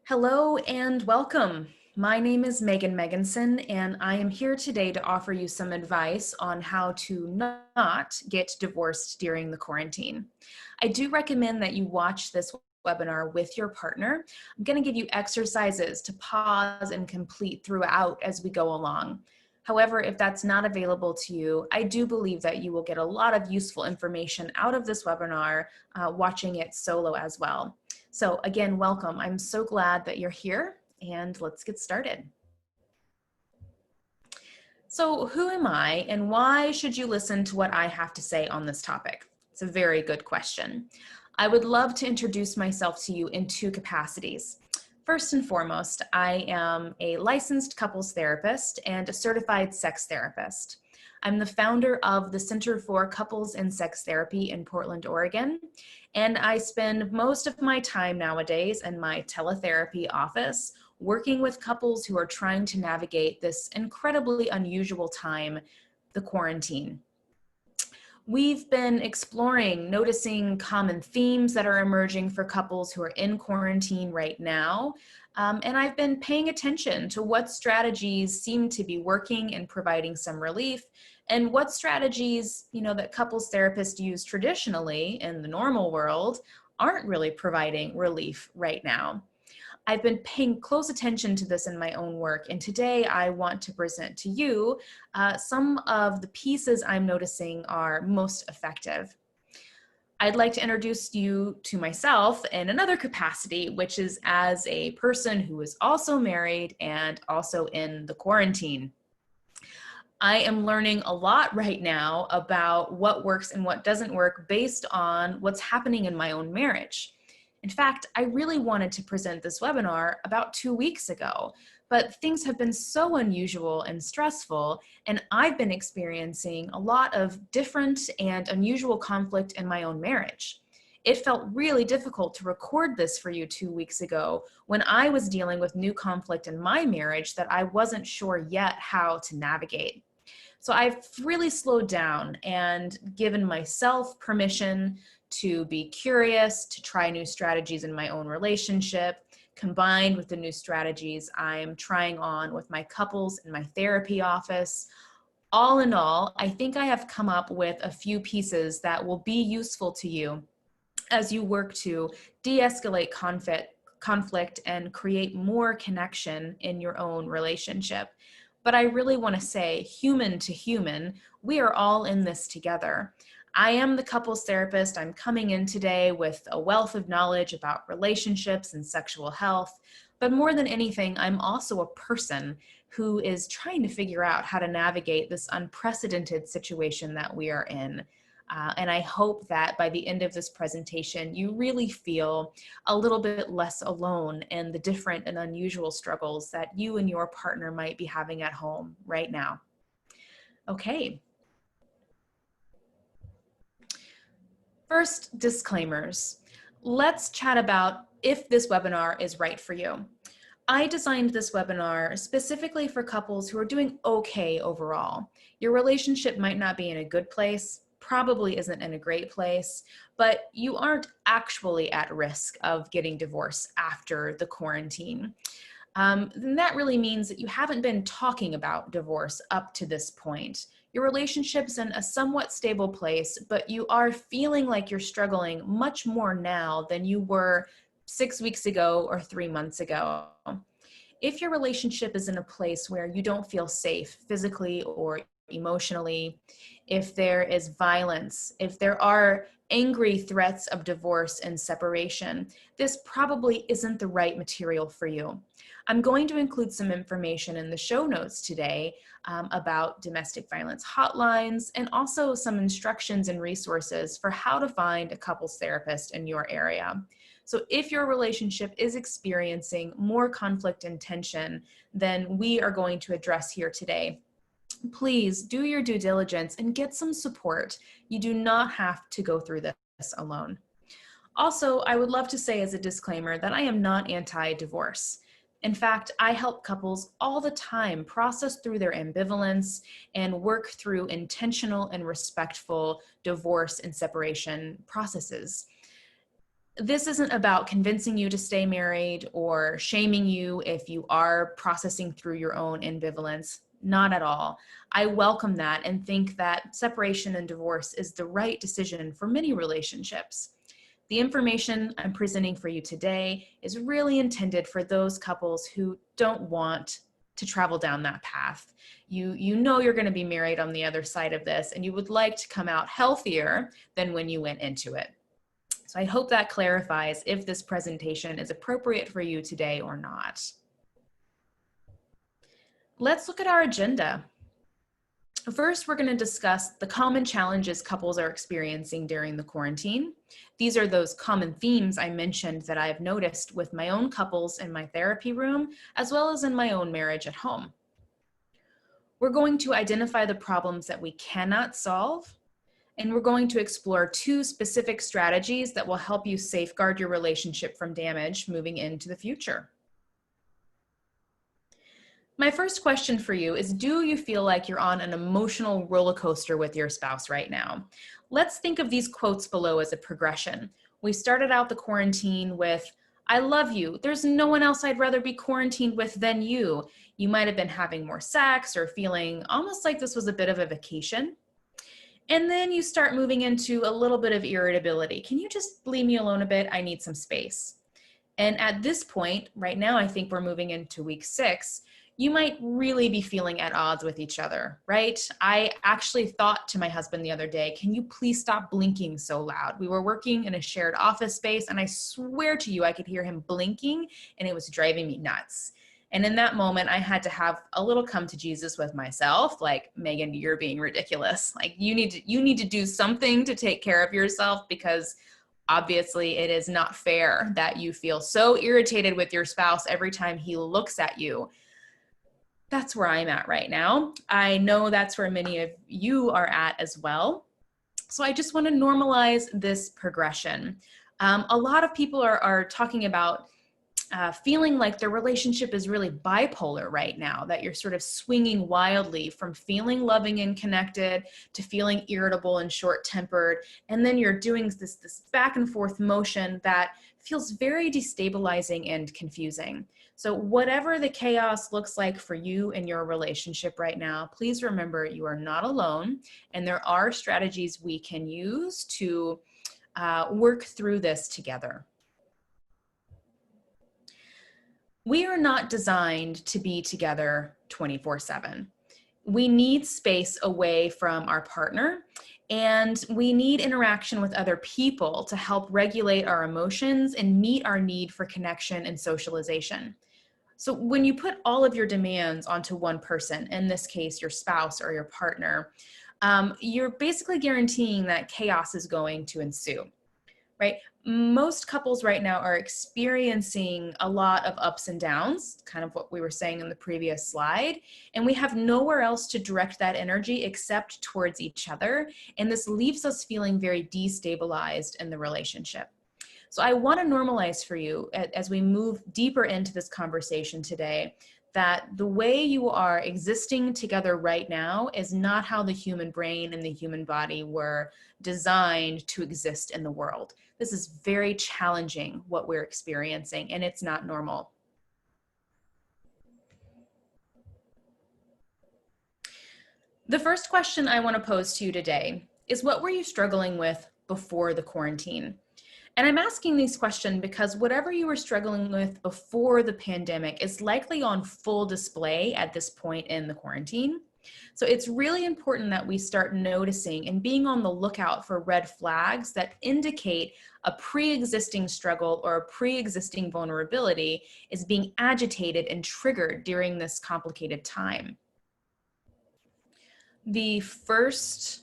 Hello and welcome. My name is Maegan Megginson, and I am here today to offer you some advice on how to not get divorced during the quarantine. I do recommend that you watch this webinar with your partner. I'm going to give you exercises to pause and complete throughout as we go along. However, if that's not available to you, I do believe that you will get a lot of useful information out of this webinar watching it solo as well. So again, welcome. I'm so glad that you're here, and let's get started. So who am I and why should you listen to what I have to say on this topic? It's a very good question. I would love to introduce myself to you in two capacities. First and foremost, I am a licensed couples therapist and a certified sex therapist. I'm the founder of the Center for Couples and Sex Therapy in Portland, Oregon, and I spend most of my time nowadays in my teletherapy office working with couples who are trying to navigate this incredibly unusual time, the quarantine. We've been exploring, noticing common themes that are emerging for couples who are in quarantine right now. And I've been paying attention to what strategies seem to be working and providing some relief, and what strategies, that couples therapists use traditionally in the normal world aren't really providing relief right now. I've been paying close attention to this in my own work, and today I want to present to you some of the pieces I'm noticing are most effective. I'd like to introduce you to myself in another capacity, which is as a person who is also married and also in the quarantine. I am learning a lot right now about what works and what doesn't work based on what's happening in my own marriage. In fact, I really wanted to present this webinar about 2 weeks ago, but things have been so unusual and stressful, and I've been experiencing a lot of different and unusual conflict in my own marriage. It felt really difficult to record this for you 2 weeks ago when I was dealing with new conflict in my marriage that I wasn't sure yet how to navigate. So I've really slowed down and given myself permission to be curious, to try new strategies in my own relationship, combined with the new strategies I'm trying on with my couples in my therapy office. All in all, I think I have come up with a few pieces that will be useful to you as you work to de-escalate conflict and create more connection in your own relationship. But I really want to say, human to human, we are all in this together. I am the couples therapist. I'm coming in today with a wealth of knowledge about relationships and sexual health. But more than anything, I'm also a person who is trying to figure out how to navigate this unprecedented situation that we are in. And I hope that by the end of this presentation, you really feel a little bit less alone in the different and unusual struggles that you and your partner might be having at home right now. Okay. First, disclaimers. Let's chat about if this webinar is right for you. I designed this webinar specifically for couples who are doing okay overall. Your relationship might not be in a good place, probably isn't in a great place, but you aren't actually at risk of getting divorced after the quarantine. Then that really means that you haven't been talking about divorce up to this point. Your relationship's in a somewhat stable place, but you are feeling like you're struggling much more now than you were 6 weeks ago or 3 months ago. If your relationship is in a place where you don't feel safe physically or emotionally, if there is violence, if there are angry threats of divorce and separation, this probably isn't the right material for you. I'm going to include some information in the show notes today about domestic violence hotlines and also some instructions and resources for how to find a couples therapist in your area. So if your relationship is experiencing more conflict and tension than we are going to address here today, please do your due diligence and get some support. You do not have to go through this alone. Also, I would love to say as a disclaimer that I am not anti-divorce. In fact, I help couples all the time process through their ambivalence and work through intentional and respectful divorce and separation processes. This isn't about convincing you to stay married or shaming you if you are processing through your own ambivalence. Not at all. I welcome that and think that separation and divorce is the right decision for many relationships. The information I'm presenting for you today is really intended for those couples who don't want to travel down that path. You know you're going to be married on the other side of this, and you would like to come out healthier than when you went into it. So I hope that clarifies if this presentation is appropriate for you today or not. Let's look at our agenda. First, we're going to discuss the common challenges couples are experiencing during the quarantine. These are those common themes I mentioned that I've noticed with my own couples in my therapy room, as well as in my own marriage at home. We're going to identify the problems that we cannot solve, and we're going to explore 2 specific strategies that will help you safeguard your relationship from damage moving into the future. My first question for you is, do you feel like you're on an emotional roller coaster with your spouse right now? Let's think of these quotes below as a progression. We started out the quarantine with, "I love you. There's no one else I'd rather be quarantined with than you." You might have been having more sex or feeling almost like this was a bit of a vacation. And then you start moving into a little bit of irritability. "Can you just leave me alone a bit? I need some space." And at this point, right now, I think we're moving into week 6, you might really be feeling at odds with each other, right? I actually thought to my husband the other day, "Can you please stop blinking so loud?" We were working in a shared office space, and I swear to you, I could hear him blinking, and it was driving me nuts. And in that moment, I had to have a little come to Jesus with myself, like, "Megan, you're being ridiculous. Like, you need to do something to take care of yourself, because obviously it is not fair that you feel so irritated with your spouse every time he looks at you." That's where I'm at right now. I know that's where many of you are at as well. So I just want to normalize this progression. A lot of people are talking about feeling like their relationship is really bipolar right now, that you're sort of swinging wildly from feeling loving and connected to feeling irritable and short-tempered. And then you're doing this back and forth motion that feels very destabilizing and confusing. So whatever the chaos looks like for you in your relationship right now, please remember you are not alone, and there are strategies we can use to work through this together. We are not designed to be together 24/7. We need space away from our partner, and we need interaction with other people to help regulate our emotions and meet our need for connection and socialization. So when you put all of your demands onto one person, in this case, your spouse or your partner, you're basically guaranteeing that chaos is going to ensue. Right? Most couples right now are experiencing a lot of ups and downs, kind of what we were saying in the previous slide, and we have nowhere else to direct that energy except towards each other, and this leaves us feeling very destabilized in the relationship. So I want to normalize for you, as we move deeper into this conversation today, that the way you are existing together right now is not how the human brain and the human body were designed to exist in the world. This is very challenging, what we're experiencing, and it's not normal. The first question I want to pose to you today is, what were you struggling with before the quarantine? And I'm asking this question because whatever you were struggling with before the pandemic is likely on full display at this point in the quarantine. So it's really important that we start noticing and being on the lookout for red flags that indicate a pre-existing struggle or a pre-existing vulnerability is being agitated and triggered during this complicated time. The first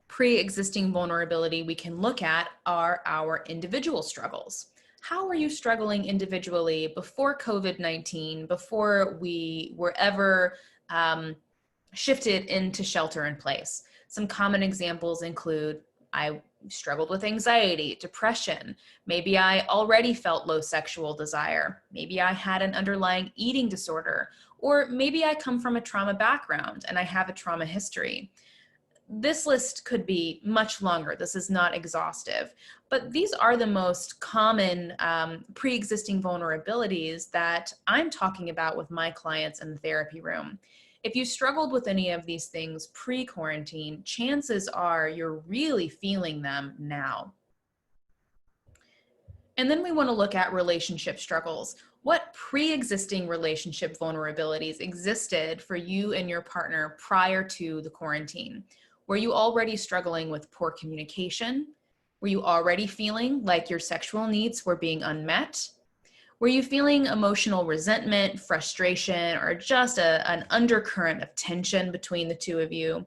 pre-existing vulnerability we can look at are our individual struggles. How are you struggling individually before COVID-19, before we were ever shifted into shelter in place? Some common examples include, I struggled with anxiety, depression. Maybe I already felt low sexual desire. Maybe I had an underlying eating disorder, or maybe I come from a trauma background and I have a trauma history. This list could be much longer. This is not exhaustive, but these are the most common pre-existing vulnerabilities that I'm talking about with my clients in the therapy room. If you struggled with any of these things pre-quarantine, chances are you're really feeling them now. And then we want to look at relationship struggles. What pre-existing relationship vulnerabilities existed for you and your partner prior to the quarantine? Were you already struggling with poor communication? Were you already feeling like your sexual needs were being unmet? Were you feeling emotional resentment, frustration, or just an undercurrent of tension between the two of you?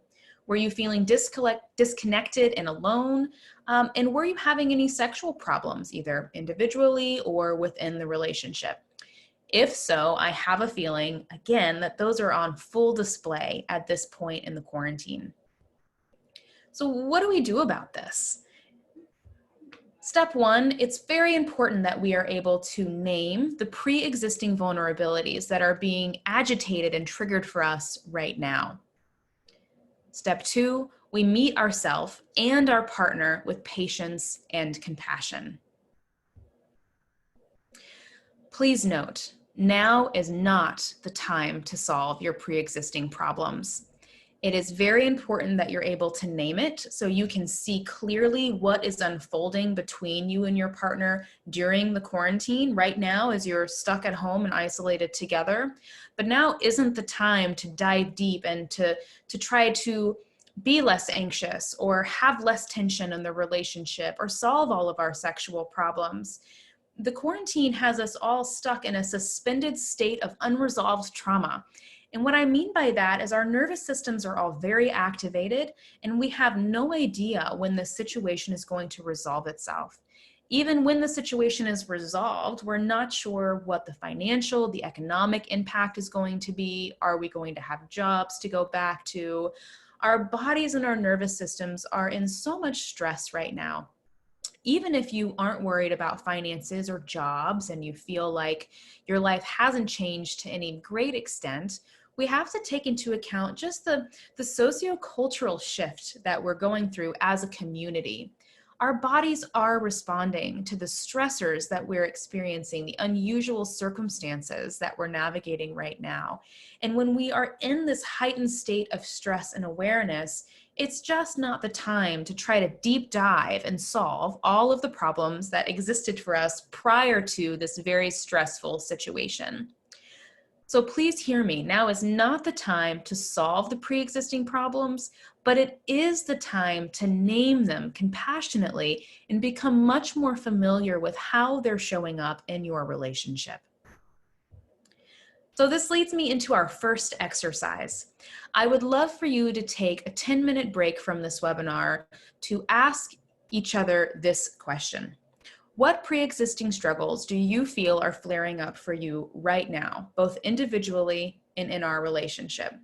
Were you feeling disconnected and alone? And were you having any sexual problems, either individually or within the relationship? If so, I have a feeling, again, that those are on full display at this point in the quarantine. So what do we do about this? Step one, it's very important that we are able to name the pre-existing vulnerabilities that are being agitated and triggered for us right now. Step two, we meet ourselves and our partner with patience and compassion. Please note, now is not the time to solve your pre-existing problems. It is very important that you're able to name it so you can see clearly what is unfolding between you and your partner during the quarantine right now as you're stuck at home and isolated together. But now isn't the time to dive deep and to try to be less anxious or have less tension in the relationship or solve all of our sexual problems. The quarantine has us all stuck in a suspended state of unresolved trauma. And what I mean by that is our nervous systems are all very activated and we have no idea when the situation is going to resolve itself. Even when the situation is resolved, we're not sure what the financial, the economic impact is going to be. Are we going to have jobs to go back to? Our bodies and our nervous systems are in so much stress right now. Even if you aren't worried about finances or jobs and you feel like your life hasn't changed to any great extent, we have to take into account just the socio-cultural shift that we're going through as a community. Our bodies are responding to the stressors that we're experiencing, the unusual circumstances that we're navigating right now. And when we are in this heightened state of stress and awareness, it's just not the time to try to deep dive and solve all of the problems that existed for us prior to this very stressful situation. So please hear me. Now is not the time to solve the pre-existing problems, but it is the time to name them compassionately and become much more familiar with how they're showing up in your relationship. So this leads me into our first exercise. I would love for you to take a 10-minute break from this webinar to ask each other this question. What pre-existing struggles do you feel are flaring up for you right now, both individually and in our relationship?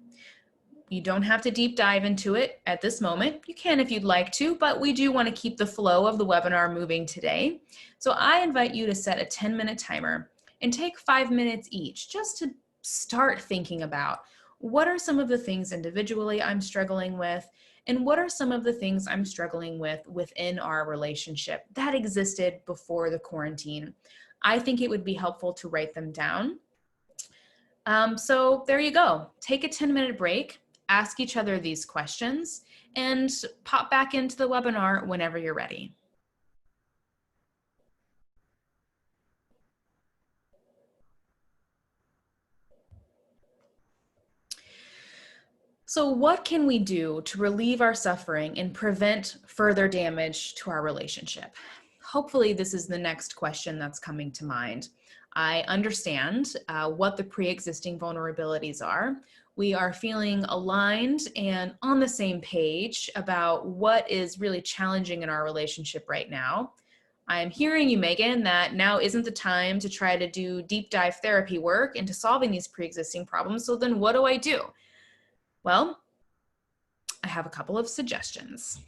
You don't have to deep dive into it at this moment. You can if you'd like to, but we do want to keep the flow of the webinar moving today. So I invite you to set a 10-minute timer and take 5 minutes each just to start thinking about what are some of the things individually I'm struggling with, and what are some of the things I'm struggling with within our relationship that existed before the quarantine. I think it would be helpful to write them down. So there you go. Take a 10-minute break, ask each other these questions, and pop back into the webinar whenever you're ready. So what can we do to relieve our suffering and prevent further damage to our relationship? Hopefully this is the next question that's coming to mind. I understand what the pre-existing vulnerabilities are. We are feeling aligned and on the same page about what is really challenging in our relationship right now. I'm hearing you, Megan, that now isn't the time to try to do deep dive therapy work into solving these pre-existing problems. So then what do I do? Well, I have a couple of suggestions.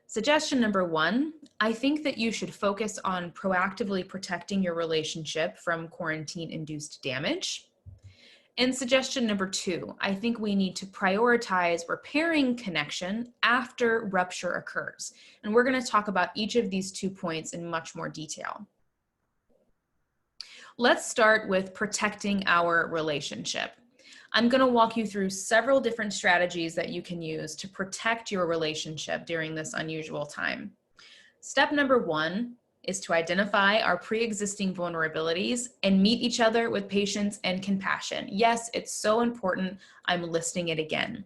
Suggestion number one, I think that you should focus on proactively protecting your relationship from quarantine-induced damage. And suggestion number 2, I think we need to prioritize repairing connection after rupture occurs. And we're going to talk about each of these 2 points in much more detail. Let's start with protecting our relationship. I'm going to walk you through several different strategies that you can use to protect your relationship during this unusual time. Step number 1 is to identify our pre-existing vulnerabilities and meet each other with patience and compassion. Yes, it's so important. I'm listing it again.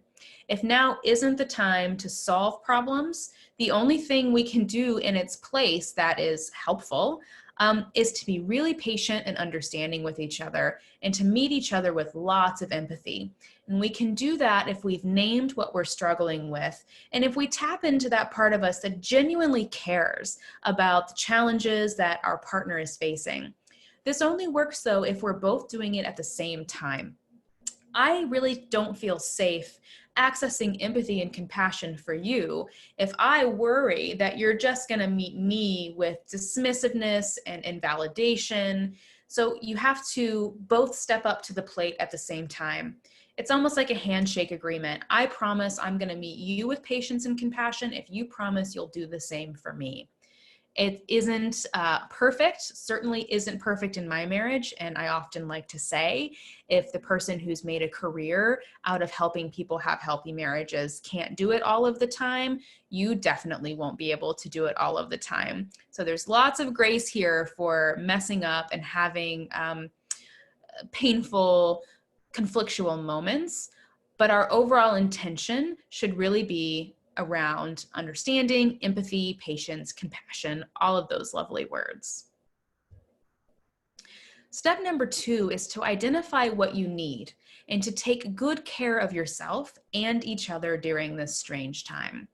If now isn't the time to solve problems, the only thing we can do in its place that is helpful is to be really patient and understanding with each other and to meet each other with lots of empathy. And we can do that if we've named what we're struggling with and if we tap into that part of us that genuinely cares about the challenges that our partner is facing. This only works though if we're both doing it at the same time. I really don't feel safe accessing empathy and compassion for you if I worry that you're just going to meet me with dismissiveness and invalidation. So you have to both step up to the plate at the same time. It's almost like a handshake agreement. I promise I'm going to meet you with patience and compassion if you promise you'll do the same for me. It isn't perfect, certainly isn't perfect in my marriage. And I often like to say, if the person who's made a career out of helping people have healthy marriages can't do it all of the time, you definitely won't be able to do it all of the time. So there's lots of grace here for messing up and having painful, conflictual moments. But our overall intention should really be around understanding, empathy, patience, compassion, all of those lovely words. Step number 2 is to identify what you need and to take good care of yourself and each other during this strange time.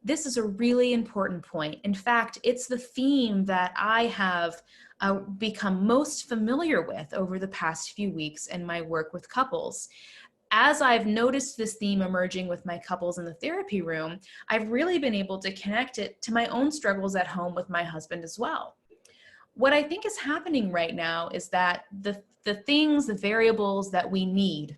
This is a really important point. In fact, it's the theme that I have become most familiar with over the past few weeks in my work with couples. As I've noticed this theme emerging with my couples in the therapy room, I've really been able to connect it to my own struggles at home with my husband as well. What I think is happening right now is that the things, the variables that we need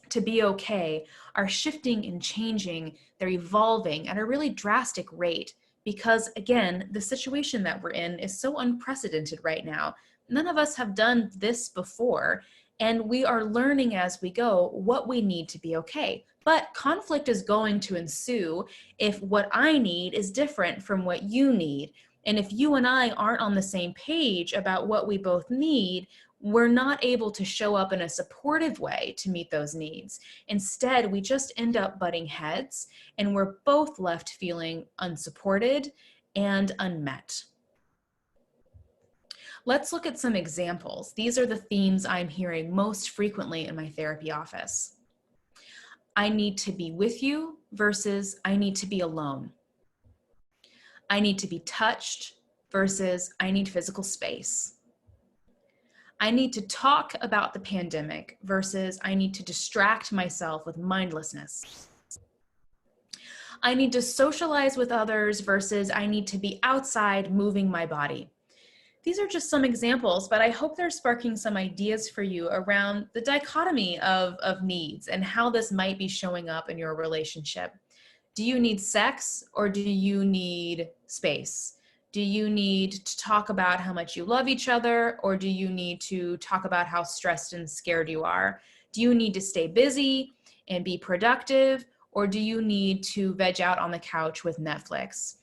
to be okay are shifting and changing. They're evolving at a really drastic rate because, again, the situation that we're in is so unprecedented right now. None of us have done this before. And we are learning as we go what we need to be okay. But conflict is going to ensue if what I need is different from what you need. And if you and I aren't on the same page about what we both need, we're not able to show up in a supportive way to meet those needs. Instead, we just end up butting heads and we're both left feeling unsupported and unmet. Let's look at some examples. These are the themes I'm hearing most frequently in my therapy office. I need to be with you versus I need to be alone. I need to be touched versus I need physical space. I need to talk about the pandemic versus I need to distract myself with mindlessness. I need to socialize with others versus I need to be outside moving my body. These are just some examples, but I hope they're sparking some ideas for you around the dichotomy of needs and how this might be showing up in your relationship. Do you need sex or do you need space? Do you need to talk about how much you love each other or do you need to talk about how stressed and scared you are? Do you need to stay busy and be productive or do you need to veg out on the couch with Netflix?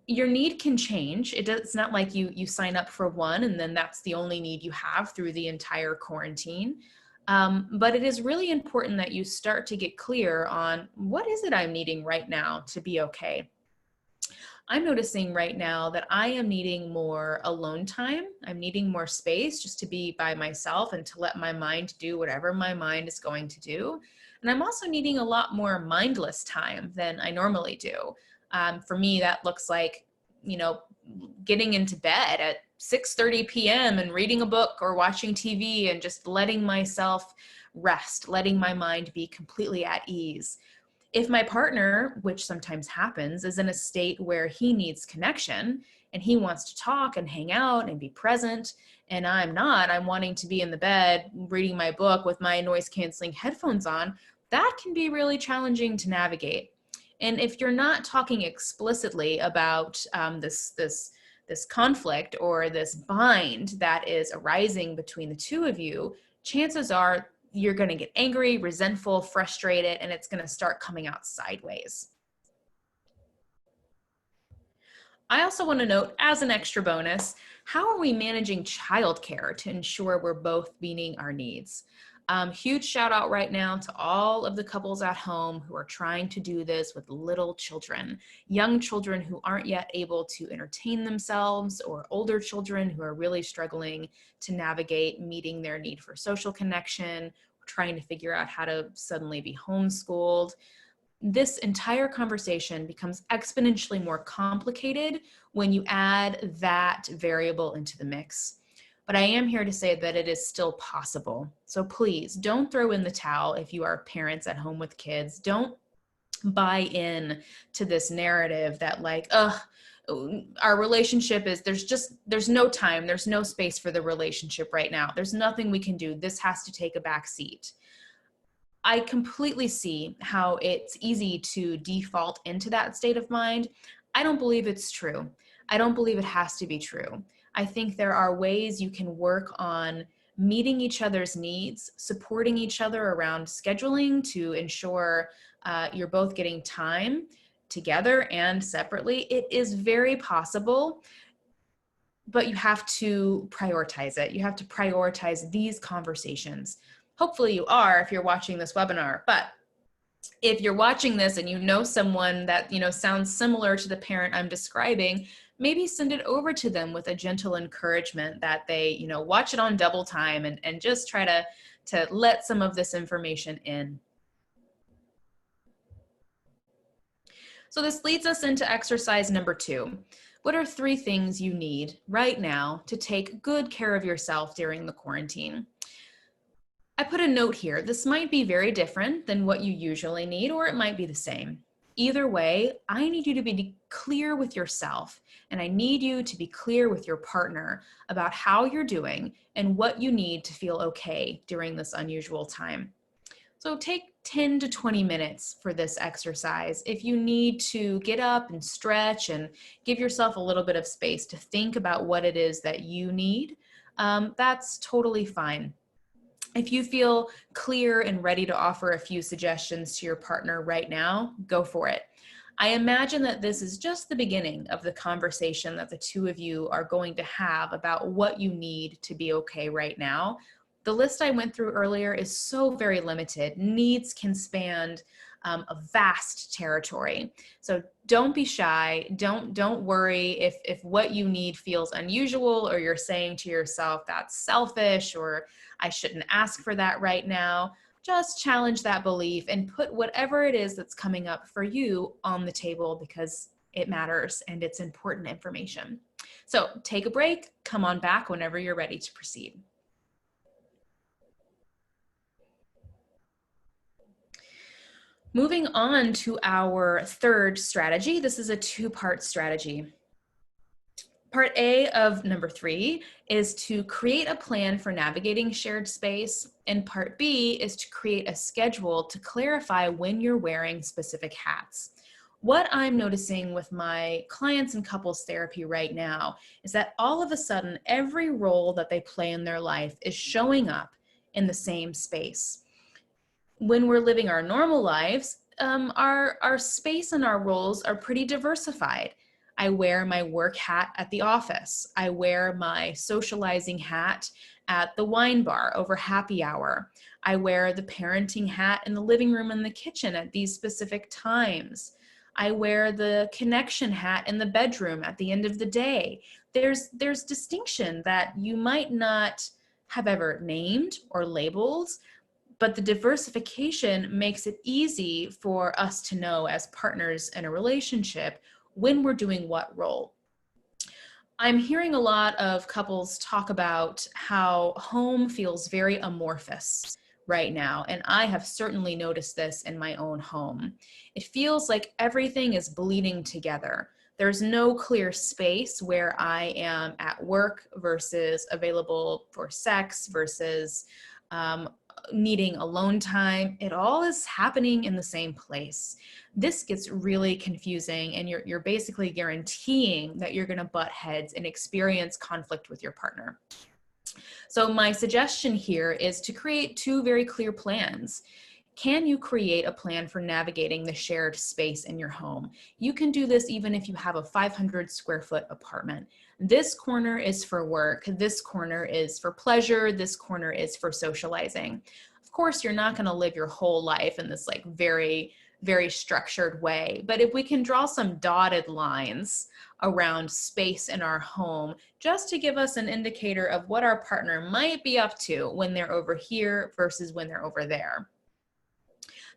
Your need can change. It's not like you sign up for one and then that's the only need you have through the entire quarantine. But it is really important that you start to get clear on what is it I'm needing right now to be okay. I'm noticing right now that I am needing more alone time. I'm needing more space just to be by myself and to let my mind do whatever my mind is going to do. And I'm also needing a lot more mindless time than I normally do. For me, that looks like, getting into bed at 6:30 p.m. and reading a book or watching TV and just letting myself rest, letting my mind be completely at ease. If my partner, which sometimes happens, is in a state where he needs connection and he wants to talk and hang out and be present, and I'm not, I'm wanting to be in the bed reading my book with my noise canceling headphones on, that can be really challenging to navigate. And if you're not talking explicitly about this conflict or this bind that is arising between the two of you, chances are you're going to get angry, resentful, frustrated, and it's going to start coming out sideways. I also want to note, as an extra bonus, how are we managing childcare to ensure we're both meeting our needs? Huge shout out right now to all of the couples at home who are trying to do this with little children, young children who aren't yet able to entertain themselves, or older children who are really struggling to navigate meeting their need for social connection, trying to figure out how to suddenly be homeschooled. This entire conversation becomes exponentially more complicated when you add that variable into the mix. But I am here to say that it is still possible. So please don't throw in the towel if you are parents at home with kids. Don't buy in to this narrative that like, our relationship is, there's no time, there's no space for the relationship right now. There's nothing we can do. This has to take a back seat. I completely see how it's easy to default into that state of mind. I don't believe it's true. I don't believe it has to be true. I think there are ways you can work on meeting each other's needs, supporting each other around scheduling to ensure you're both getting time together and separately. It is very possible, but you have to prioritize it. You have to prioritize these conversations. Hopefully you are if you're watching this webinar, but if you're watching this and you know someone that sounds similar to the parent I'm describing, maybe send it over to them with a gentle encouragement that they watch it on double time and just try to let some of this information in. So this leads us into exercise number 2. What are 3 things you need right now to take good care of yourself during the quarantine? I put a note here. This might be very different than what you usually need, or it might be the same. Either way, I need you to be clear with yourself, and I need you to be clear with your partner about how you're doing and what you need to feel okay during this unusual time. So take 10 to 20 minutes for this exercise. If you need to get up and stretch and give yourself a little bit of space to think about what it is that you need, that's totally fine. If you feel clear and ready to offer a few suggestions to your partner right now, go for it. I imagine that this is just the beginning of the conversation that the two of you are going to have about what you need to be okay right now. The list I went through earlier is so very limited. Needs can span a vast territory. So don't be shy. Don't worry if what you need feels unusual, or you're saying to yourself, that's selfish, or I shouldn't ask for that right now. Just challenge that belief and put whatever it is that's coming up for you on the table, because it matters and it's important information. So take a break, come on back whenever you're ready to proceed. Moving on to our 3rd strategy. This is a 2-part strategy. Part A of number 3 is to create a plan for navigating shared space, and part B is to create a schedule to clarify when you're wearing specific hats. What I'm noticing with my clients in couples therapy right now is that all of a sudden, every role that they play in their life is showing up in the same space. When we're living our normal lives, our space and our roles are pretty diversified. I wear my work hat at the office. I wear my socializing hat at the wine bar over happy hour. I wear the parenting hat in the living room and the kitchen at these specific times. I wear the connection hat in the bedroom at the end of the day. There's distinction that you might not have ever named or labeled, but the diversification makes it easy for us to know as partners in a relationship when we're doing what role. I'm hearing a lot of couples talk about how home feels very amorphous, right now, and I have certainly noticed this in my own home. It feels like everything is bleeding together. There's no clear space where I am at work versus available for sex versus needing alone time. It all is happening in the same place. This gets really confusing, and you're basically guaranteeing that you're going to butt heads and experience conflict with your partner. So my suggestion here is to create two very clear plans. Can you create a plan for navigating the shared space in your home? You can do this even if you have a 500 square foot apartment. This corner is for work. This corner is for pleasure. This corner is for socializing. Of course, you're not going to live your whole life in this like very structured way. But if we can draw some dotted lines around space in our home, just to give us an indicator of what our partner might be up to when they're over here versus when they're over there.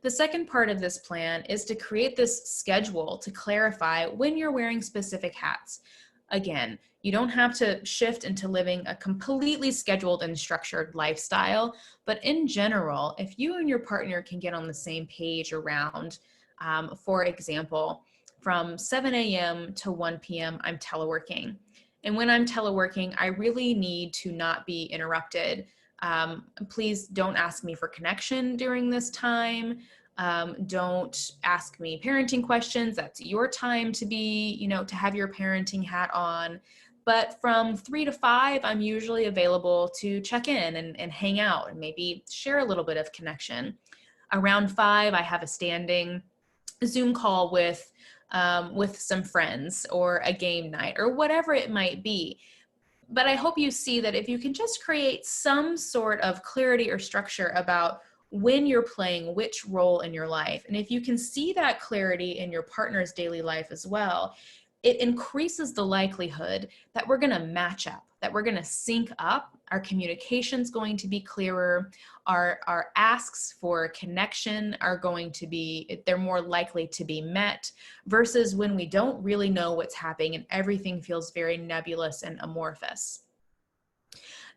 The second part of this plan is to create this schedule to clarify when you're wearing specific hats. Again, you don't have to shift into living a completely scheduled and structured lifestyle, but in general, if you and your partner can get on the same page around, for example, from 7 a.m. to 1 p.m., I'm teleworking. And when I'm teleworking, I really need to not be interrupted. Please don't ask me for connection during this time. Don't ask me parenting questions. That's your time to be, to have your parenting hat on. But from 3 to 5, I'm usually available to check in and hang out and maybe share a little bit of connection. Around 5, I have a standing Zoom call with some friends or a game night or whatever it might be. But I hope you see that if you can just create some sort of clarity or structure about when you're playing which role in your life, and if you can see that clarity in your partner's daily life as well, it increases the likelihood that we're going to match up, that we're going to sync up. Our communication's going to be clearer. Our asks for connection are going to be, they're more likely to be met, versus when we don't really know what's happening and everything feels very nebulous and amorphous.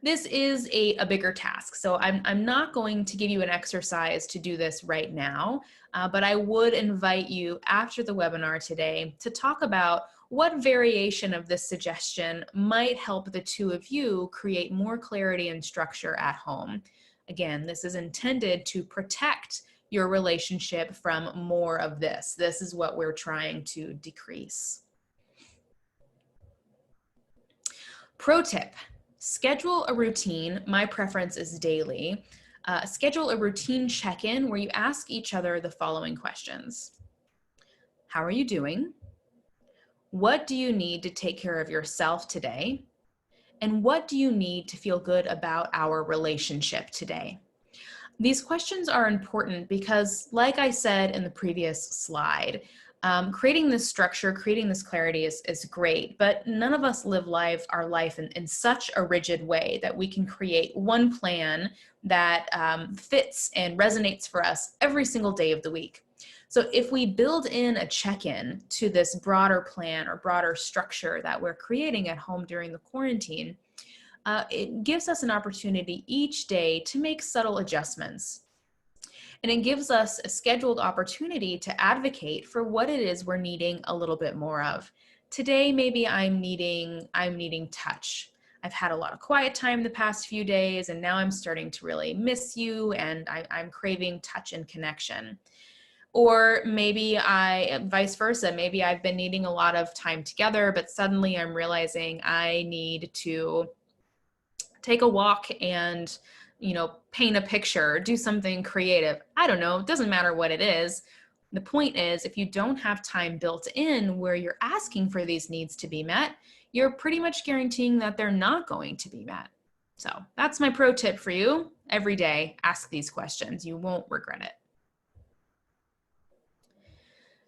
This is a bigger task, so I'm not going to give you an exercise to do this right now, but I would invite you after the webinar today to talk about what variation of this suggestion might help the two of you create more clarity and structure at home. Again, this is intended to protect your relationship from more of this. This is what we're trying to decrease. Pro tip. Schedule a routine. My preference is daily. Schedule a routine check-in where you ask each other the following questions. How are you doing? What do you need to take care of yourself today? And what do you need to feel good about our relationship today? These questions are important because, like I said in the previous slide, creating this structure, creating this clarity is great, but none of us live our life in such a rigid way that we can create one plan that fits and resonates for us every single day of the week. So if we build in a check-in to this broader plan or broader structure that we're creating at home during the quarantine, it gives us an opportunity each day to make subtle adjustments. And it gives us a scheduled opportunity to advocate for what it is we're needing a little bit more of. Today, maybe I'm needing touch. I've had a lot of quiet time the past few days, and now I'm starting to really miss you, and I'm craving touch and connection. Or maybe vice versa, maybe I've been needing a lot of time together, but suddenly I'm realizing I need to take a walk and paint a picture, do something creative. I don't know, it doesn't matter what it is. The point is, if you don't have time built in where you're asking for these needs to be met, you're pretty much guaranteeing that they're not going to be met. So that's my pro tip for you. Every day, ask these questions. You won't regret it.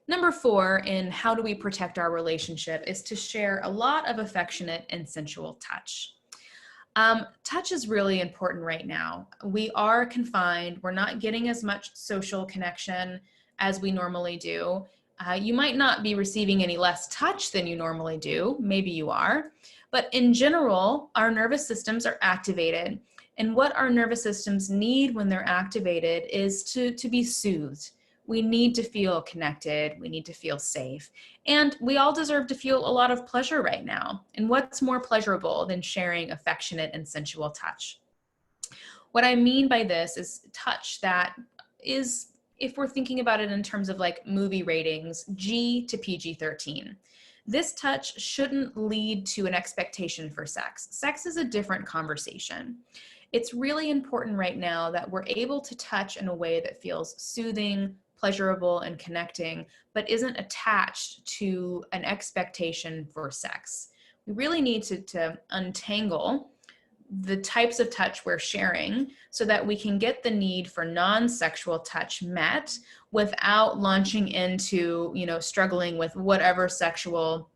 Number 4 in how do we protect our relationship is to share a lot of affectionate and sensual touch. Touch is really important right now. We are confined. We're not getting as much social connection as we normally do. You might not be receiving any less touch than you normally do. Maybe you are. But in general, our nervous systems are activated. And what our nervous systems need when they're activated is to be soothed. We need to feel connected. We need to feel safe. And we all deserve to feel a lot of pleasure right now. And what's more pleasurable than sharing affectionate and sensual touch? What I mean by this is touch that is, if we're thinking about it in terms of like movie ratings, G to PG-13. This touch shouldn't lead to an expectation for sex. Sex is a different conversation. It's really important right now that we're able to touch in a way that feels soothing, pleasurable, and connecting, but isn't attached to an expectation for sex. We really need to untangle the types of touch we're sharing so that we can get the need for non-sexual touch met without launching into, struggling with whatever sexual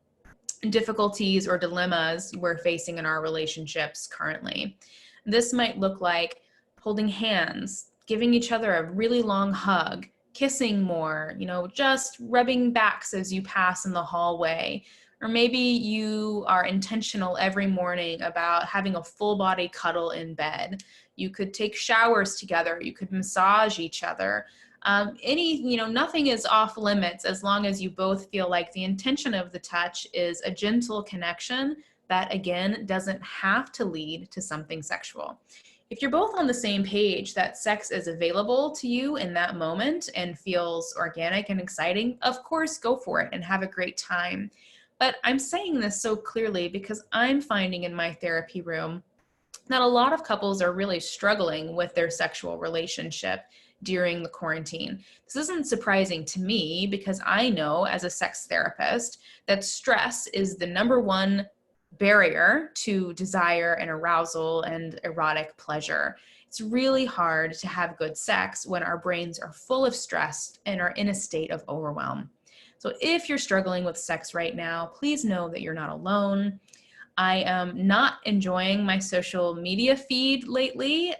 difficulties or dilemmas we're facing in our relationships currently. This might look like holding hands, giving each other a really long hug, kissing more, just rubbing backs as you pass in the hallway. Or maybe you are intentional every morning about having a full body cuddle in bed. You could take showers together. You could massage each other. Nothing is off limits as long as you both feel like the intention of the touch is a gentle connection that, again, doesn't have to lead to something sexual. If you're both on the same page that sex is available to you in that moment and feels organic and exciting, of course, go for it and have a great time. But I'm saying this so clearly because I'm finding in my therapy room that a lot of couples are really struggling with their sexual relationship during the quarantine. This isn't surprising to me because I know as a sex therapist that stress is the number one barrier to desire and arousal and erotic pleasure. It's really hard to have good sex when our brains are full of stress and are in a state of overwhelm. So if you're struggling with sex right now, please know that you're not alone. I am not enjoying my social media feed lately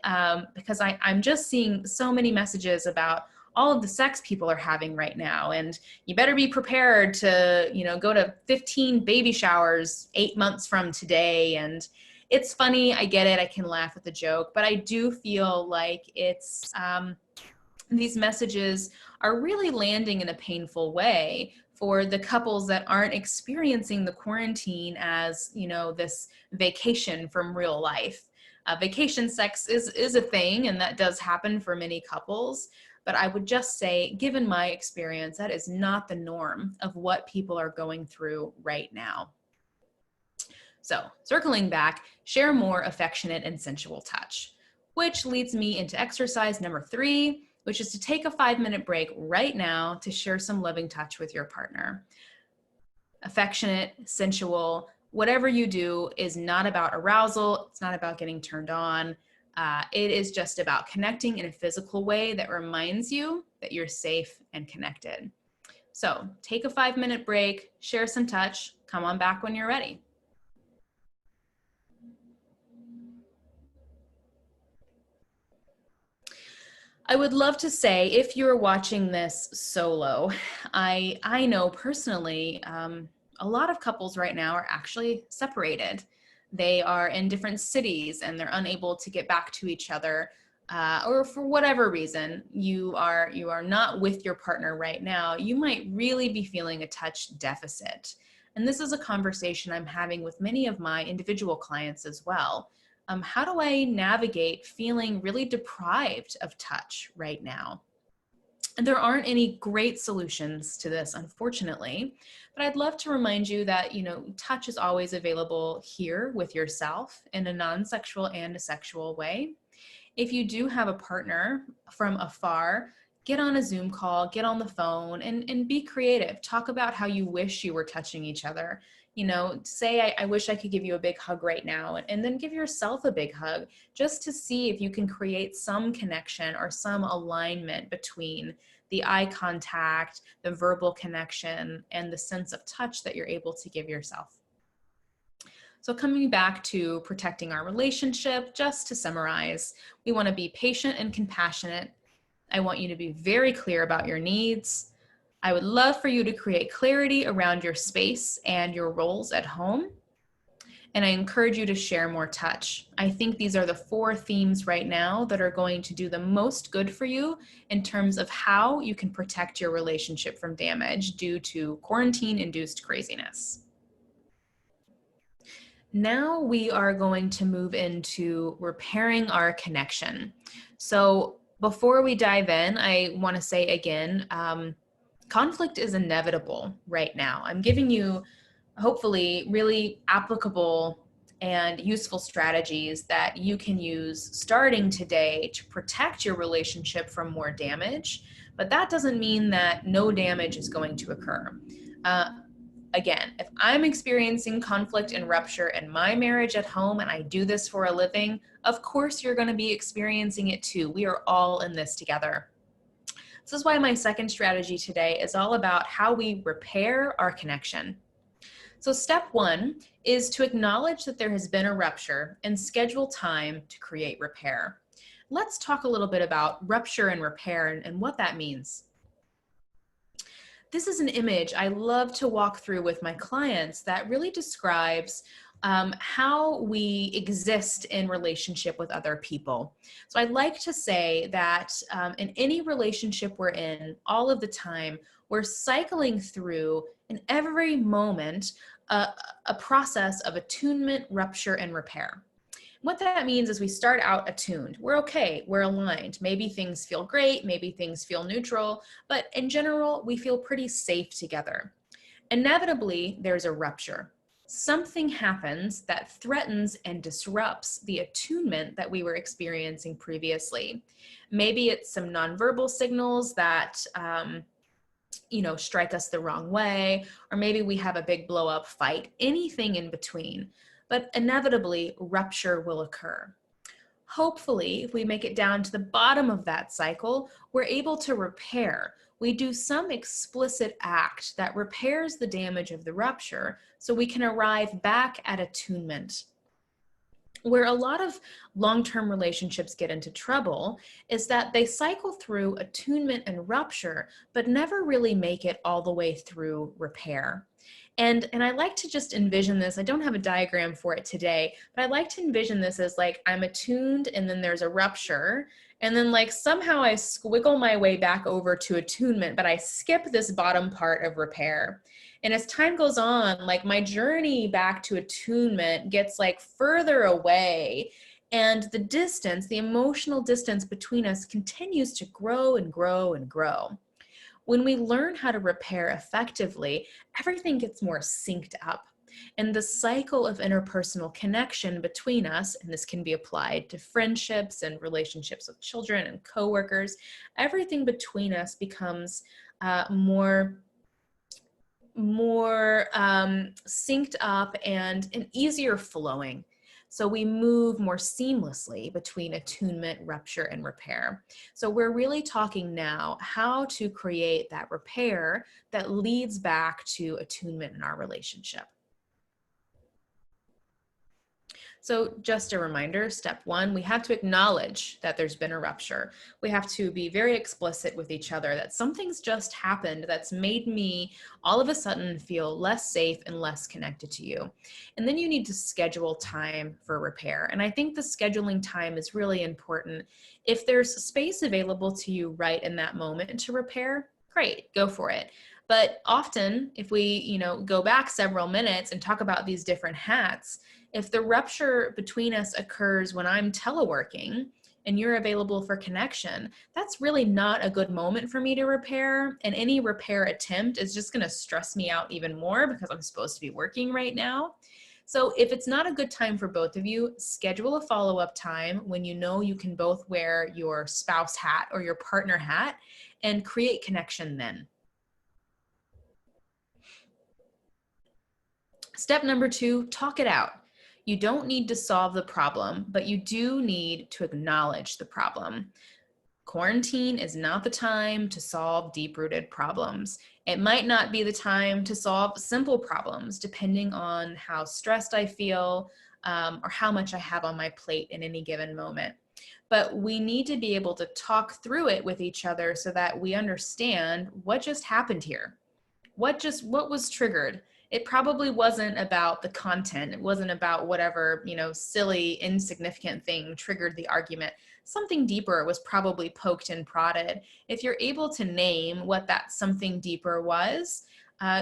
because I'm just seeing so many messages about all of the sex people are having right now. And you better be prepared to, go to 15 baby showers 8 months from today. And it's funny, I get it, I can laugh at the joke, but I do feel like it's, these messages are really landing in a painful way for the couples that aren't experiencing the quarantine as, this vacation from real life. Vacation sex is a thing, and that does happen for many couples. But I would just say, given my experience, that is not the norm of what people are going through right now. So circling back, share more affectionate and sensual touch, which leads me into exercise number 3, which is to take a 5-minute break right now to share some loving touch with your partner. Affectionate, sensual, whatever you do is not about arousal. It's not about getting turned on. It is just about connecting in a physical way that reminds you that you're safe and connected. So take a 5-minute break, share some touch, come on back when you're ready. I would love to say, if you're watching this solo, I know personally, a lot of couples right now are actually separated. They are in different cities and they're unable to get back to each other, or for whatever reason, you are not with your partner right now. You might really be feeling a touch deficit. And this is a conversation I'm having with many of my individual clients as well. How do I navigate feeling really deprived of touch right now? And there aren't any great solutions to this, unfortunately, but I'd love to remind you that, touch is always available here with yourself in a non-sexual and a sexual way. If you do have a partner from afar, get on a Zoom call, get on the phone, and be creative. Talk about how you wish you were touching each other. Say, I wish I could give you a big hug right now, and then give yourself a big hug just to see if you can create some connection or some alignment between the eye contact, the verbal connection, and the sense of touch that you're able to give yourself. So coming back to protecting our relationship, just to summarize, we want to be patient and compassionate. I want you to be very clear about your needs. I would love for you to create clarity around your space and your roles at home. and I encourage you to share more touch. I think these are the 4 themes right now that are going to do the most good for you in terms of how you can protect your relationship from damage due to quarantine-induced craziness. Now we are going to move into repairing our connection. So before we dive in, I want to say again, conflict is inevitable right now. I'm giving you hopefully really applicable and useful strategies that you can use starting today to protect your relationship from more damage. But that doesn't mean that no damage is going to occur. Again, if I'm experiencing conflict and rupture in my marriage at home and I do this for a living, of course you're going to be experiencing it too. We are all in this together. This is why my second strategy today is all about how we repair our connection. So step 1 is to acknowledge that there has been a rupture and schedule time to create repair. Let's talk a little bit about rupture and repair and what that means. This is an image I love to walk through with my clients that really describes how we exist in relationship with other people. So I like to say that in any relationship we're in, all of the time, we're cycling through in every moment a process of attunement, rupture, and repair. What that means is we start out attuned. We're okay, we're aligned. Maybe things feel great, maybe things feel neutral, but in general, we feel pretty safe together. Inevitably, there's a rupture. Something happens that threatens and disrupts the attunement that we were experiencing previously. Maybe it's some nonverbal signals that strike us the wrong way, or maybe we have a big blow up fight, anything in between. But inevitably, rupture will occur. Hopefully, if we make it down to the bottom of that cycle, we're able to repair. We do some explicit act that repairs the damage of the rupture so we can arrive back at attunement. Where a lot of long-term relationships get into trouble is that they cycle through attunement and rupture, but never really make it all the way through repair. And I like to just envision this. I don't have a diagram for it today, but I like to envision this as like I'm attuned and then there's a rupture. And then like somehow I squiggle my way back over to attunement, but I skip this bottom part of repair. And as time goes on, like my journey back to attunement gets like further away, and the distance, the emotional distance between us continues to grow and grow and grow. When we learn how to repair effectively, everything gets more synced up. And the cycle of interpersonal connection between us, and this can be applied to friendships and relationships with children and coworkers, everything between us becomes more synced up and easier flowing. So we move more seamlessly between attunement, rupture, and repair. So we're really talking now how to create that repair that leads back to attunement in our relationship. So just a reminder, step 1, we have to acknowledge that there's been a rupture. We have to be very explicit with each other that something's just happened that's made me all of a sudden feel less safe and less connected to you. And then you need to schedule time for repair. And I think the scheduling time is really important. If there's space available to you right in that moment to repair, great, go for it. But often, if we, go back several minutes and talk about these different hats, if the rupture between us occurs when I'm teleworking and you're available for connection, that's really not a good moment for me to repair. And any repair attempt is just going to stress me out even more because I'm supposed to be working right now. So if it's not a good time for both of you, schedule a follow-up time when you know you can both wear your spouse hat or your partner hat and create connection then. Step number 2, talk it out. You don't need to solve the problem, but you do need to acknowledge the problem. Quarantine is not the time to solve deep-rooted problems. It might not be the time to solve simple problems, depending on how stressed I feel or how much I have on my plate in any given moment. But we need to be able to talk through it with each other so that we understand what just happened here. What was triggered? It probably wasn't about the content. It wasn't about whatever, silly, insignificant thing triggered the argument. Something deeper was probably poked and prodded. If you're able to name what that something deeper was,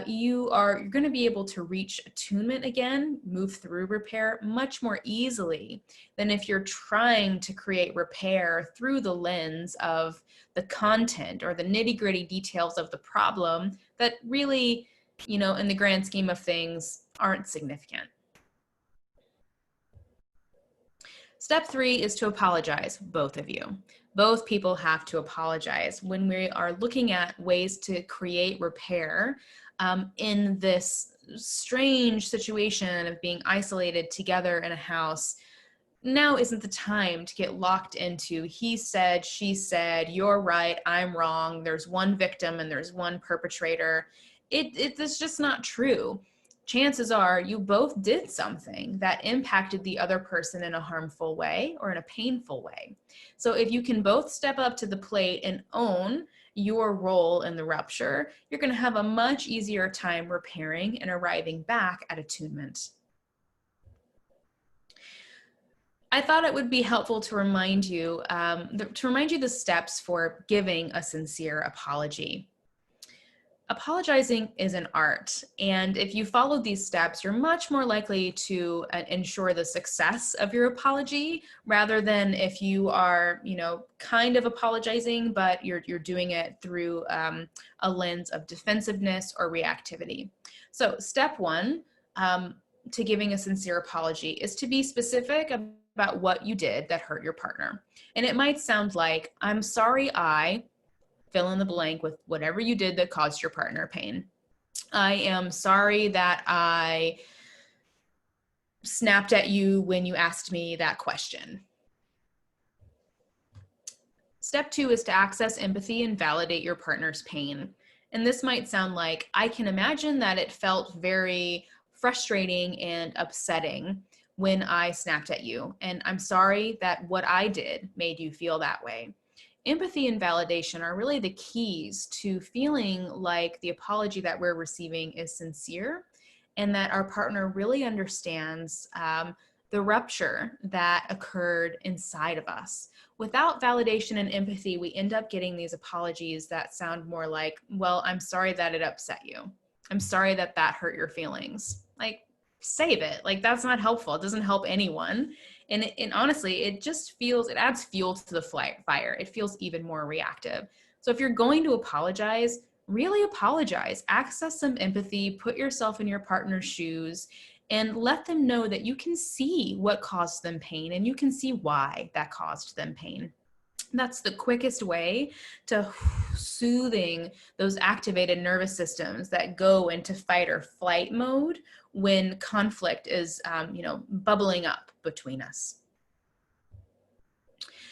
you're going to be able to reach attunement again, move through repair much more easily than if you're trying to create repair through the lens of the content or the nitty-gritty details of the problem that really, in the grand scheme of things, aren't significant. Step 3 is to apologize, both of you. Both people have to apologize. When we are looking at ways to create repair in this strange situation of being isolated together in a house, now isn't the time to get locked into he said, she said, you're right, I'm wrong, there's one victim and there's one perpetrator. It's just not true. Chances are you both did something that impacted the other person in a harmful way or in a painful way. So if you can both step up to the plate and own your role in the rupture, you're going to have a much easier time repairing and arriving back at attunement. I thought it would be helpful to remind you the steps for giving a sincere apology. Apologizing is an art, and if you follow these steps, you're much more likely to ensure the success of your apology rather than if you are, kind of apologizing, but you're doing it through a lens of defensiveness or reactivity. So step 1 to giving a sincere apology is to be specific about what you did that hurt your partner. And it might sound like, I'm sorry I fill in the blank with whatever you did that caused your partner pain. I am sorry that I snapped at you when you asked me that question. Step 2 is to access empathy and validate your partner's pain. And this might sound like, I can imagine that it felt very frustrating and upsetting when I snapped at you. And I'm sorry that what I did made you feel that way. Empathy and validation are really the keys to feeling like the apology that we're receiving is sincere and that our partner really understands the rupture that occurred inside of us. Without validation and empathy, we end up getting these apologies that sound more like, well, I'm sorry that it upset you. I'm sorry that that hurt your feelings. Like, save it. Like, that's not helpful. It doesn't help anyone. And honestly, it adds fuel to the fire. It feels even more reactive. So if you're going to apologize, really apologize. Access some empathy, put yourself in your partner's shoes, and let them know that you can see what caused them pain and you can see why that caused them pain. That's the quickest way to soothing those activated nervous systems that go into fight or flight mode when conflict is, bubbling up between us.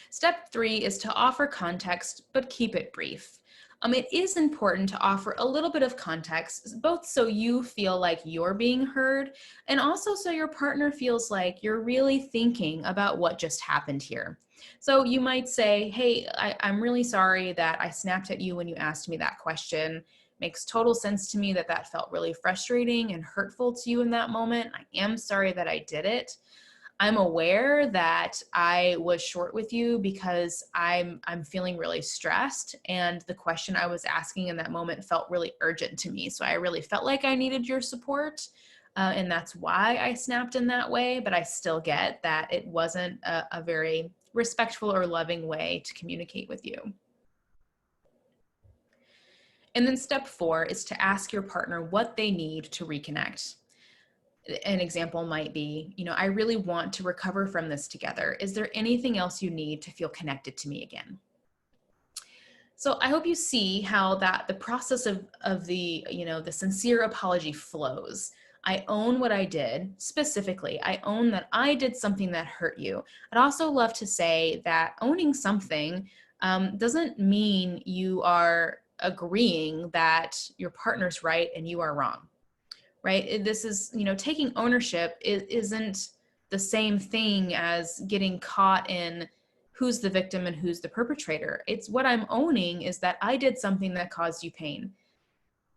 Step 3 is to offer context, but keep it brief. It is important to offer a little bit of context, both so you feel like you're being heard, and also so your partner feels like you're really thinking about what just happened here. So you might say, hey, I'm really sorry that I snapped at you when you asked me that question. Makes total sense to me that that felt really frustrating and hurtful to you in that moment. I am sorry that I did it. I'm aware that I was short with you because I'm feeling really stressed, and the question I was asking in that moment felt really urgent to me. So I really felt like I needed your support, and that's why I snapped in that way, but I still get that it wasn't a very respectful or loving way to communicate with you. And then step 4 is to ask your partner what they need to reconnect. An example might be, I really want to recover from this together. Is there anything else you need to feel connected to me again? So I hope you see how that the process of the, the sincere apology flows. I own what I did. Specifically, I own that I did something that hurt you. I'd also love to say that owning something doesn't mean you are agreeing that your partner's right and you are wrong. Right? This is, taking ownership isn't the same thing as getting caught in who's the victim and who's the perpetrator. It's what I'm owning is that I did something that caused you pain.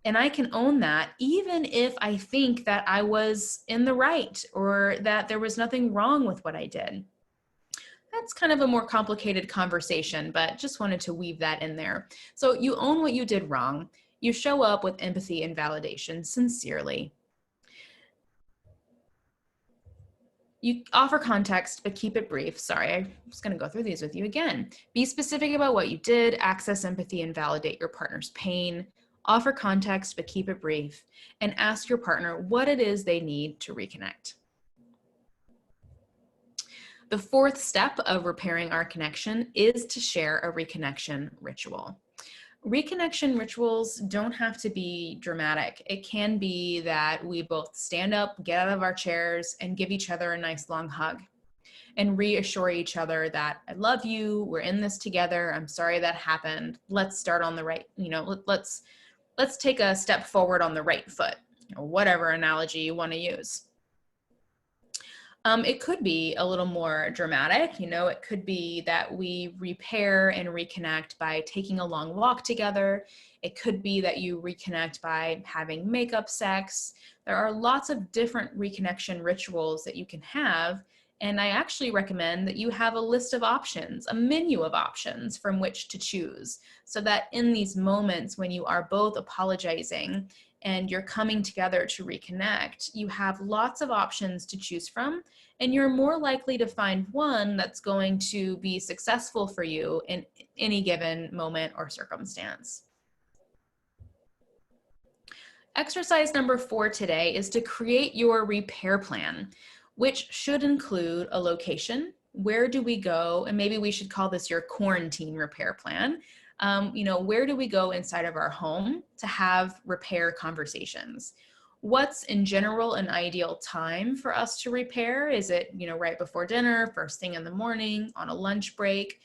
And I can own that even if I think that I was in the right or that there was nothing wrong with what I did. That's kind of a more complicated conversation, but just wanted to weave that in there. So you own what you did wrong. You show up with empathy and validation sincerely. You offer context, but keep it brief. Sorry, I was going to go through these with you again. Be specific about what you did, access empathy and validate your partner's pain. Offer context, but keep it brief. And ask your partner what it is they need to reconnect. The fourth step of repairing our connection is to share a reconnection ritual. Reconnection rituals don't have to be dramatic. It can be that we both stand up, get out of our chairs, and give each other a nice long hug and reassure each other that I love you, we're in this together, I'm sorry that happened, let's start on the right, let's take a step forward on the right foot, or whatever analogy you want to use. It could be a little more dramatic, it could be that we repair and reconnect by taking a long walk together. It could be that you reconnect by having makeup sex. There are lots of different reconnection rituals that you can have, and I actually recommend that you have a list of options, a menu of options from which to choose, so that in these moments when you are both apologizing and you're coming together to reconnect, you have lots of options to choose from, and you're more likely to find one that's going to be successful for you in any given moment or circumstance. Exercise number 4 today is to create your repair plan, which should include a location. Where do we go? And maybe we should call this your quarantine repair plan. Where do we go inside of our home to have repair conversations? What's in general an ideal time for us to repair? Is it, right before dinner, first thing in the morning, on a lunch break?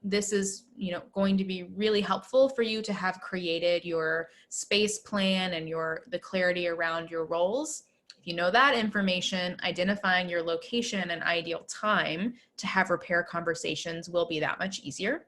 This is, going to be really helpful for you to have created your space plan and the clarity around your roles. If you know that information, identifying your location and ideal time to have repair conversations will be that much easier.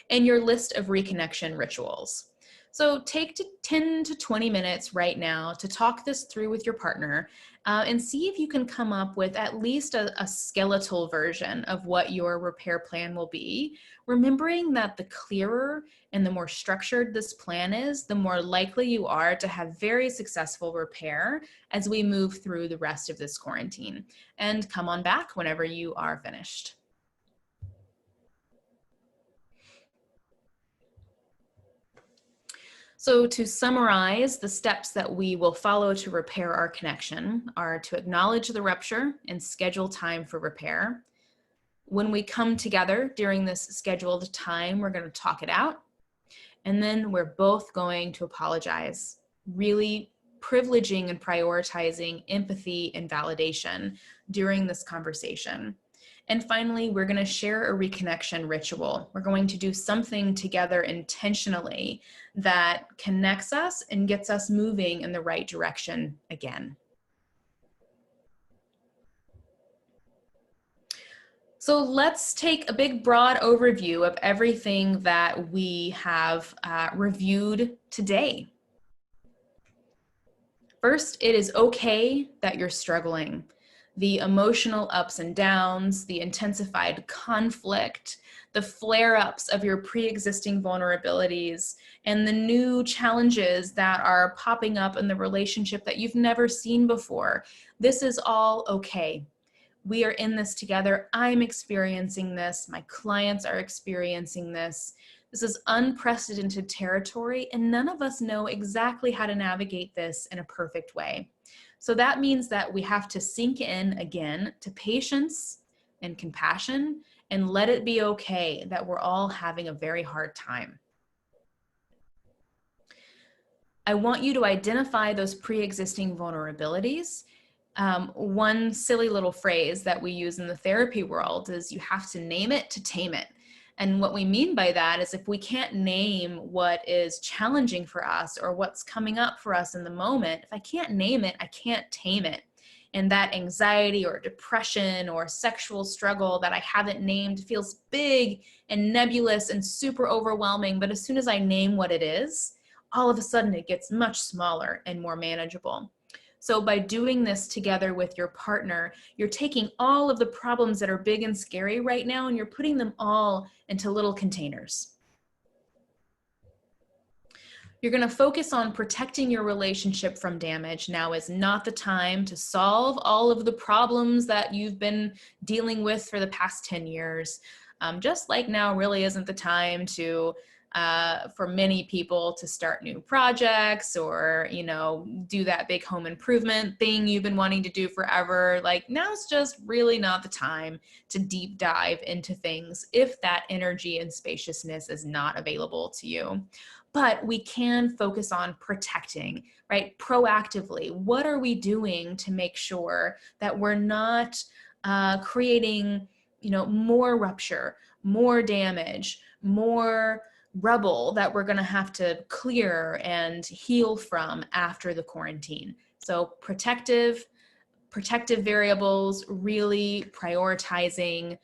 And your list of reconnection rituals. So take 10 to 20 minutes right now to talk this through with your partner and see if you can come up with at least a skeletal version of what your repair plan will be, remembering that the clearer and the more structured this plan is, the more likely you are to have very successful repair as we move through the rest of this quarantine. And come on back whenever you are finished. So to summarize, the steps that we will follow to repair our connection are to acknowledge the rupture and schedule time for repair. When we come together during this scheduled time, we're going to talk it out. And then we're both going to apologize, really privileging and prioritizing empathy and validation during this conversation. And finally, we're going to share a reconnection ritual. We're going to do something together intentionally that connects us and gets us moving in the right direction again. So let's take a big broad overview of everything that we have reviewed today. First, it is okay that you're struggling. The emotional ups and downs, the intensified conflict, the flare-ups of your pre-existing vulnerabilities, and the new challenges that are popping up in the relationship that you've never seen before. This is all okay. We are in this together. I'm experiencing this. My clients are experiencing this. This is unprecedented territory, and none of us know exactly how to navigate this in a perfect way. So that means that we have to sink in again to patience and compassion and let it be okay that we're all having a very hard time. I want you to identify those pre-existing vulnerabilities. One silly little phrase that we use in the therapy world is you have to name it to tame it. And what we mean by that is if we can't name what is challenging for us or what's coming up for us in the moment, if I can't name it, I can't tame it. And that anxiety or depression or sexual struggle that I haven't named feels big and nebulous and super overwhelming. But as soon as I name what it is, all of a sudden it gets much smaller and more manageable. So by doing this together with your partner, you're taking all of the problems that are big and scary right now and you're putting them all into little containers. You're going to focus on protecting your relationship from damage. Now is not the time to solve all of the problems that you've been dealing with for the past 10 years. Just like now really isn't the time to, for many people to start new projects or, you know, do that big home improvement thing you've been wanting to do forever. Like now's just really not the time to deep dive into things if that energy and spaciousness is not available to you. But we can focus on protecting, right? Proactively, what are we doing to make sure that we're not creating, you know, more rupture, more damage, more rubble that we're going to have to clear and heal from after the quarantine. So protective variables, really prioritizing,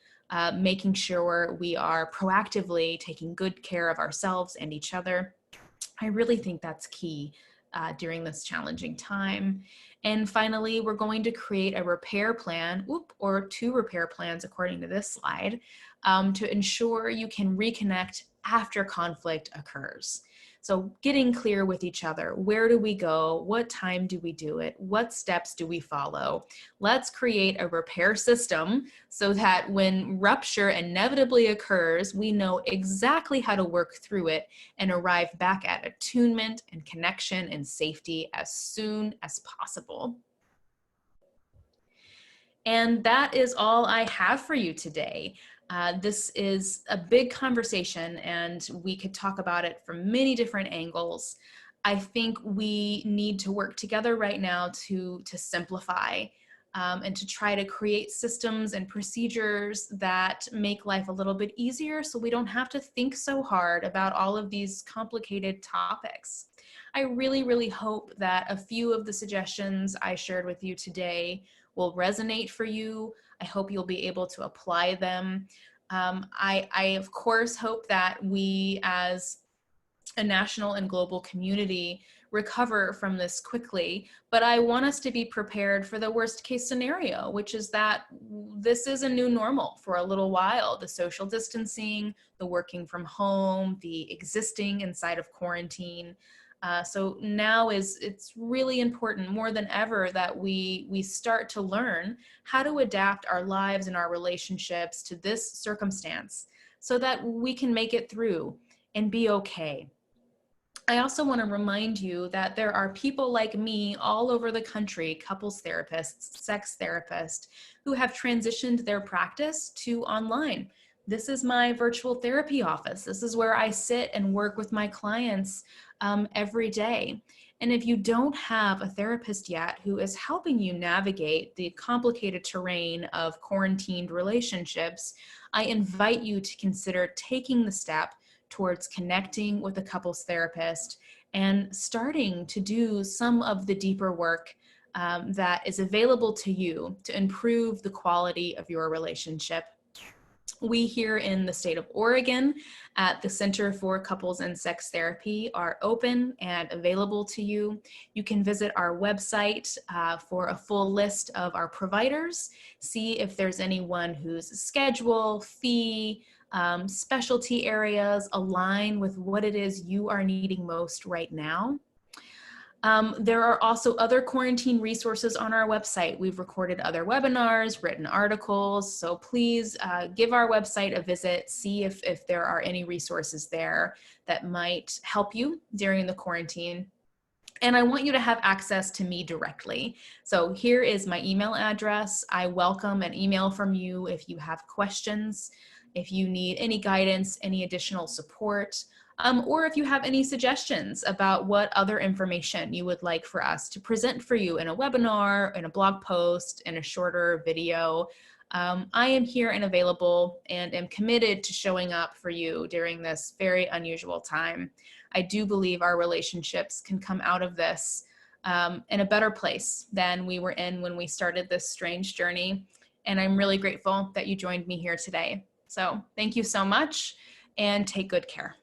making sure we are proactively taking good care of ourselves and each other. I really think that's key during this challenging time. And finally, we're going to create a repair plan, or 2 repair plans according to this slide, to ensure you can reconnect after conflict occurs. So getting clear with each other. Where do we go? What time do we do it? What steps do we follow? Let's create a repair system so that when rupture inevitably occurs, we know exactly how to work through it and arrive back at attunement and connection and safety as soon as possible. And that is all I have for you today. This is a big conversation and we could talk about it from many different angles. I think we need to work together right now to simplify and to try to create systems and procedures that make life a little bit easier so we don't have to think so hard about all of these complicated topics. I really, really hope that a few of the suggestions I shared with you today will resonate for you. I hope you'll be able to apply them. I of course hope that we as a national and global community recover from this quickly, but I want us to be prepared for the worst case scenario, which is that this is a new normal for a little while. The social distancing, the working from home, the existing inside of quarantine. So now it's really important more than ever that we start to learn how to adapt our lives and our relationships to this circumstance so that we can make it through and be okay. I also want to remind you that there are people like me all over the country, couples therapists, sex therapists, who have transitioned their practice to online. This is my virtual therapy office. This is where I sit and work with my clients every day. And if you don't have a therapist yet who is helping you navigate the complicated terrain of quarantined relationships, I invite you to consider taking the step towards connecting with a couples therapist and starting to do some of the deeper work that is available to you to improve the quality of your relationship. We here in the state of Oregon at the Center for Couples and Sex Therapy are open and available to you. You can visit our website for a full list of our providers, see if there's anyone whose schedule, fee, specialty areas align with what it is you are needing most right now. There are also other quarantine resources on our website. We've recorded other webinars, written articles, so please give our website a visit, see if there are any resources there that might help you during the quarantine. And I want you to have access to me directly. So here is my email address. I welcome an email from you if you have questions, if you need any guidance, any additional support, or if you have any suggestions about what other information you would like for us to present for you in a webinar, in a blog post, in a shorter video. I am here and available and am committed to showing up for you during this very unusual time. I do believe our relationships can come out of this in a better place than we were in when we started this strange journey. And I'm really grateful that you joined me here today. So thank you so much and take good care.